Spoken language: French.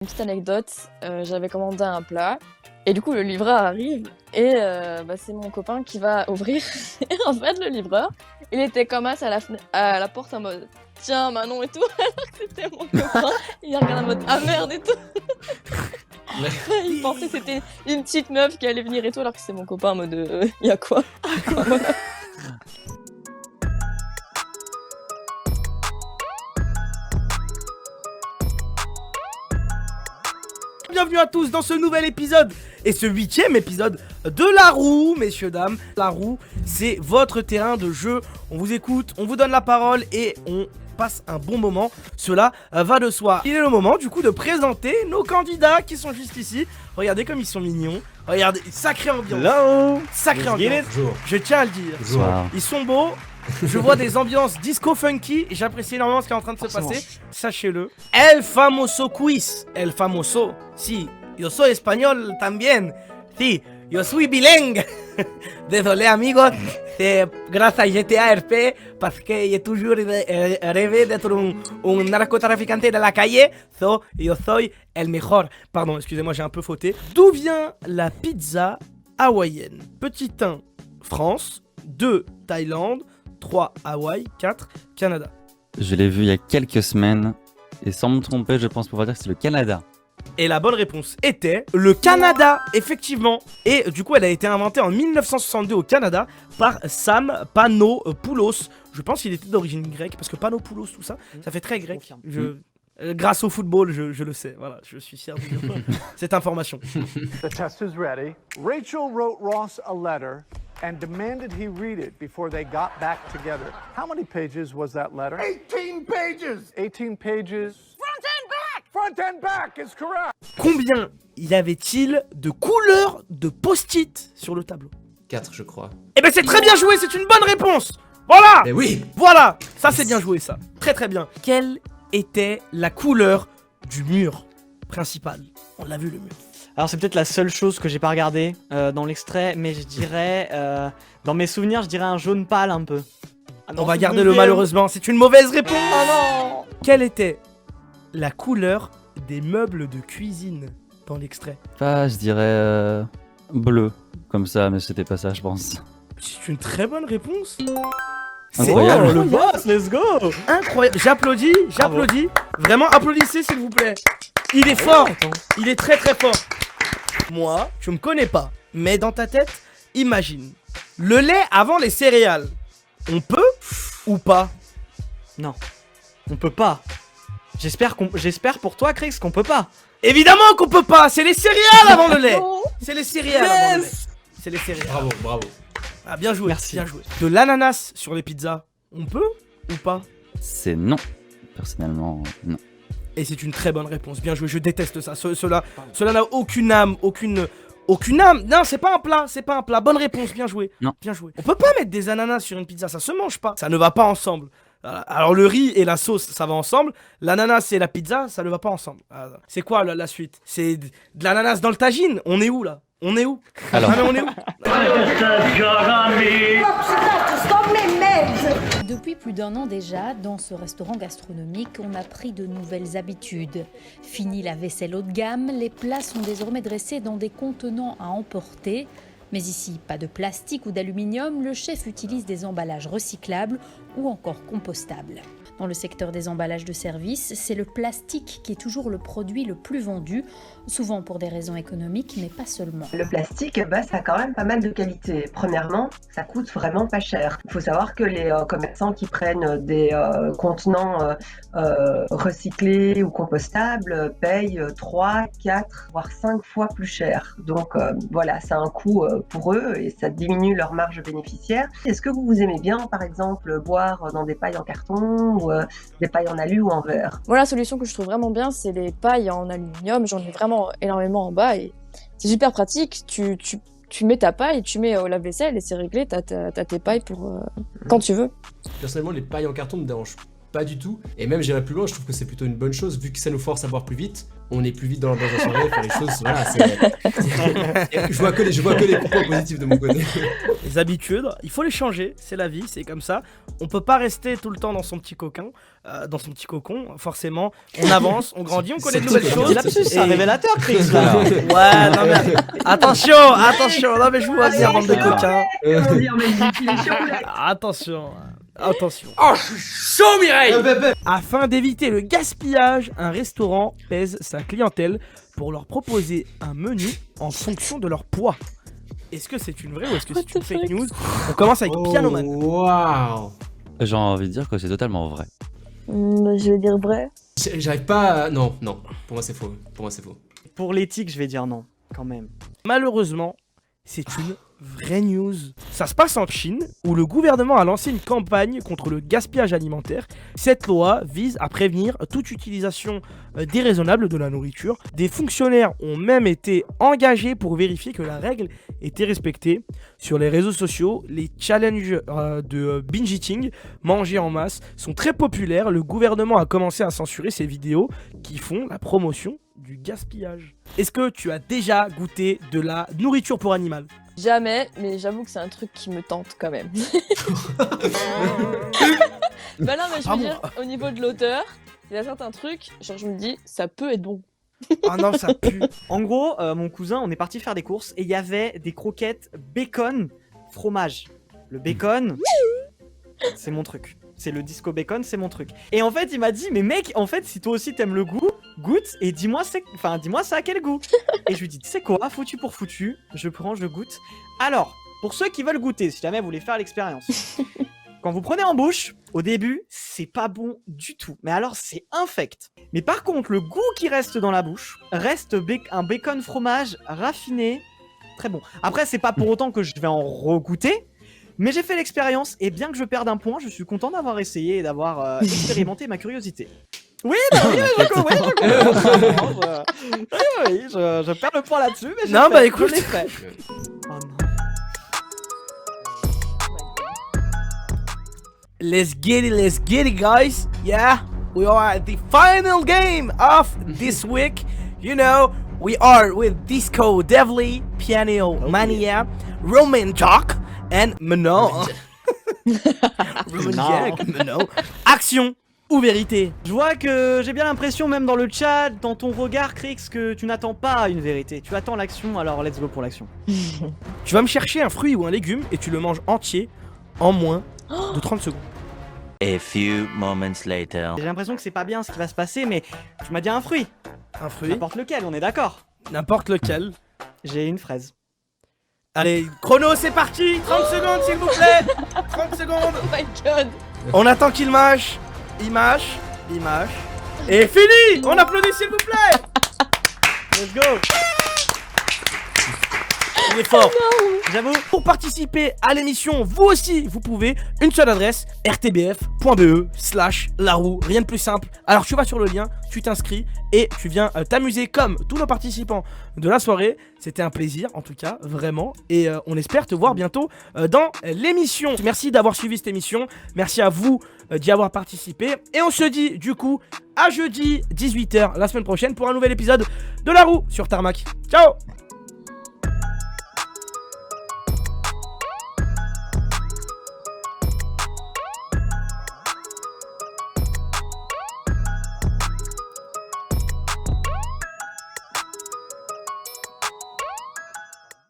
Une petite anecdote, j'avais commandé un plat et du coup le livreur arrive et c'est mon copain qui va ouvrir et en fait le livreur, il était comme ça à la porte en mode: «Tiens Manon» et tout, alors que c'était mon copain. Il regarde en mode: «Ah merde» et tout. Il pensait que c'était une petite meuf qui allait venir et tout alors que c'est mon copain en mode: «Y a quoi?» Voilà. Bienvenue à tous dans ce nouvel épisode et ce 8e épisode de La Roue, messieurs dames. La Roue, c'est votre terrain de jeu. On vous écoute, on vous donne la parole et on passe un bon moment. Cela va de soi. Il est le moment du coup de présenter nos candidats qui sont juste ici. Regardez comme ils sont mignons. Regardez, sacrée ambiance. Hello. Sacrée ambiance. Bonjour. Je tiens à le dire. Bonjour. Ils sont beaux. Je vois des ambiances disco funky et j'apprécie énormément ce qui est en train de se passer. Sachez-le. El famoso quiz. El famoso. Si, yo soy español también. Si, yo soy bilingue. Désolé amigos. C'est grâce à GTA RP parce que j'ai toujours rêvé d'être un narcotraficante de la calle. So, yo soy el mejor. Pardon, excusez-moi, j'ai un peu fauté. D'où vient la pizza hawaïenne? Petit 1, France. 2, Thaïlande. 3, Hawaï. 4, Canada. Je l'ai vu il y a quelques semaines et sans me tromper, je pense pouvoir dire que c'est le Canada. Et la bonne réponse était le Canada, effectivement. Et du coup, elle a été inventée en 1962 au Canada par Sam Panopoulos. Je pense qu'il était d'origine grecque parce que Panopoulos, tout ça, ça fait très grec. Grâce au football, je le sais. Voilà, je suis fier de dire cette information. The test is ready. Rachel wrote Ross a letter and demanded he read it before they got back together. How many pages was that letter? 18 pages! 18 pages. Front and back! Front and back is correct! Combien y avait-il de couleurs de post-it sur le tableau? 4 je crois. Eh ben c'est très bien joué, c'est une bonne réponse. Voilà. Mais oui. Voilà, ça c'est bien joué ça. Très très bien. Quelle était la couleur du mur principal? On l'a vu le mur. Alors c'est peut-être la seule chose que j'ai pas regardé dans l'extrait, mais je dirais, dans mes souvenirs, je dirais un jaune pâle un peu. Ah non, On va c'est garder une le vraie- malheureusement, c'est une mauvaise réponse. Oh non. Quelle était la couleur des meubles de cuisine dans l'extrait? Je dirais bleu, comme ça, mais c'était pas ça, je pense. C'est une très bonne réponse. C'est Incroyable. Oh, le boss, let's go. incroyable. J'applaudis. Vraiment, applaudissez s'il vous plaît. Il est fort. Attends. Il est très très fort. Moi, tu me connais pas, mais dans ta tête, imagine. Le lait avant les céréales. On peut ou pas? Non, on peut pas. J'espère pour toi, Chris, qu'on peut pas. Évidemment qu'on peut pas. C'est les céréales avant le lait. C'est les céréales avant le lait. C'est les céréales. Bravo, bravo. Ah, bien joué. Merci. Bien joué. De l'ananas sur les pizzas. On peut ou pas? C'est non. Personnellement, non. Et c'est une très bonne réponse. Bien joué. Je déteste ça. Cela n'a aucune âme, aucune âme. Non, c'est pas un plat. C'est pas un plat. Bonne réponse. Bien joué. Non. Bien joué. On peut pas mettre des ananas sur une pizza. Ça se mange pas. Ça ne va pas ensemble. Alors le riz et la sauce, ça va ensemble. L'ananas et la pizza, ça ne va pas ensemble. C'est quoi la suite? C'est de l'ananas dans le tagine. On est où là? On est où? Alors. Ah, mais on est où? Depuis plus d'un an déjà, dans ce restaurant gastronomique, on a pris de nouvelles habitudes. Fini la vaisselle haut de gamme, les plats sont désormais dressés dans des contenants à emporter. Mais ici, pas de plastique ou d'aluminium, le chef utilise des emballages recyclables ou encore compostables. Dans le secteur des emballages de service, c'est le plastique qui est toujours le produit le plus vendu, souvent pour des raisons économiques, mais pas seulement. Le plastique, ça a quand même pas mal de qualités. Premièrement, ça coûte vraiment pas cher. Il faut savoir que les commerçants qui prennent des contenants recyclés ou compostables payent 3, 4, voire 5 fois plus cher. Donc voilà, c'est un coût pour eux et ça diminue leur marge bénéficiaire. Est-ce que vous aimez bien, par exemple, boire dans des pailles en carton ou des pailles en alu ou en verre? Moi, la solution que je trouve vraiment bien, c'est les pailles en aluminium. J'en ai vraiment énormément en bas et c'est super pratique. Tu mets ta paille, tu mets au lave-vaisselle et c'est réglé. T'as tes pailles pour quand tu veux. Personnellement, les pailles en carton me dérangent pas du tout. Et même j'irais plus loin, je trouve que c'est plutôt une bonne chose, vu que ça nous force à boire plus vite. On est plus vite dans l'ambiance de la soirée, faire les choses, voilà, je vois que les points positifs de mon côté. Les habitudes, il faut les changer, c'est la vie, c'est comme ça. On peut pas rester tout le temps dans son petit cocon, forcément. On avance, on grandit, on connaît de nouvelles choses. C'est un révélateur, Chris, là. Ouais, non mais attention, non mais je vous vois venir, bande de coquins. Comment dire, mais il est chaud, là. Attention. Oh, je suis chaud, Mireille. Afin d'éviter le gaspillage, un restaurant pèse sa clientèle pour leur proposer un menu en fonction de leur poids. Est-ce que c'est une vraie ou est-ce que c'est une fake news? On commence avec Pianoman. Waouh. J'ai envie de dire que c'est totalement vrai. Je vais dire vrai. J'arrive pas à... Non, pour moi c'est faux. Pour l'éthique, je vais dire non, quand même. Malheureusement, c'est une vraie news. Ça se passe en Chine, où le gouvernement a lancé une campagne contre le gaspillage alimentaire. Cette loi vise à prévenir toute utilisation déraisonnable de la nourriture. Des fonctionnaires ont même été engagés pour vérifier que la règle était respectée. Sur les réseaux sociaux, les challenges de binge eating, manger en masse, sont très populaires. Le gouvernement a commencé à censurer ces vidéos qui font la promotion du gaspillage. Est-ce que tu as déjà goûté de la nourriture pour animal? Jamais, mais j'avoue que c'est un truc qui me tente quand même. Bah non, mais je veux dire, au niveau de l'auteur, il y a certains trucs, genre je me dis, ça peut être bon. Ah non, ça pue. En gros, mon cousin, on est parti faire des courses et il y avait des croquettes bacon fromage. Le bacon, c'est mon truc. C'est le disco bacon, c'est mon truc. Et en fait, il m'a dit, mais mec, en fait, si toi aussi t'aimes le goût, goûte et dis-moi ça a quel goût. Et je lui dis, tu sais quoi, foutu pour foutu, je prends, je goûte. Alors, pour ceux qui veulent goûter, si jamais vous voulez faire l'expérience, quand vous prenez en bouche, au début, c'est pas bon du tout. Mais alors, c'est infect. Mais par contre, le goût qui reste dans la bouche reste un bacon fromage raffiné, très bon. Après, c'est pas pour autant que je vais en regoûter. Mais j'ai fait l'expérience et bien que je perde un point, je suis content d'avoir essayé et d'avoir expérimenté ma curiosité. Oui, bah oui, je perds le point là-dessus, mais Non, bah écoute. je l'ai fait. Oh non. Let's get it, guys. Yeah, we are at the final game of this week. You know, we are with Disco Devly, Piano Mania, Roman Jack, and Manon. Roman Jack, Manon. Action ou vérité? Je vois que j'ai bien l'impression, même dans le chat, dans ton regard, Crix, que tu n'attends pas une vérité. Tu attends l'action, alors let's go pour l'action. Tu vas me chercher un fruit ou un légume et tu le manges entier en moins de 30 secondes. A few moments later. J'ai l'impression que c'est pas bien ce qui va se passer, mais tu m'as dit un fruit. Un fruit? N'importe lequel, on est d'accord. N'importe lequel. J'ai une fraise. Allez, chrono, c'est parti. 30 secondes, s'il vous plaît. 30 secondes. Oh my god. On attend qu'il mâche. Il mâche. Et fini. On applaudit, s'il vous plaît. Let's go. Il est fort. J'avoue. Pour participer à l'émission, vous aussi, vous pouvez. Une seule adresse, rtbf.be/laroue. Rien de plus simple. Alors tu vas sur le lien, tu t'inscris et tu viens t'amuser comme tous nos participants de la soirée. C'était un plaisir en tout cas, vraiment. Et on espère te voir bientôt dans l'émission. Merci d'avoir suivi cette émission. Merci à vous d'y avoir participé. Et on se dit du coup à jeudi 18h la semaine prochaine pour un nouvel épisode de La Roue sur Tarmac. Ciao.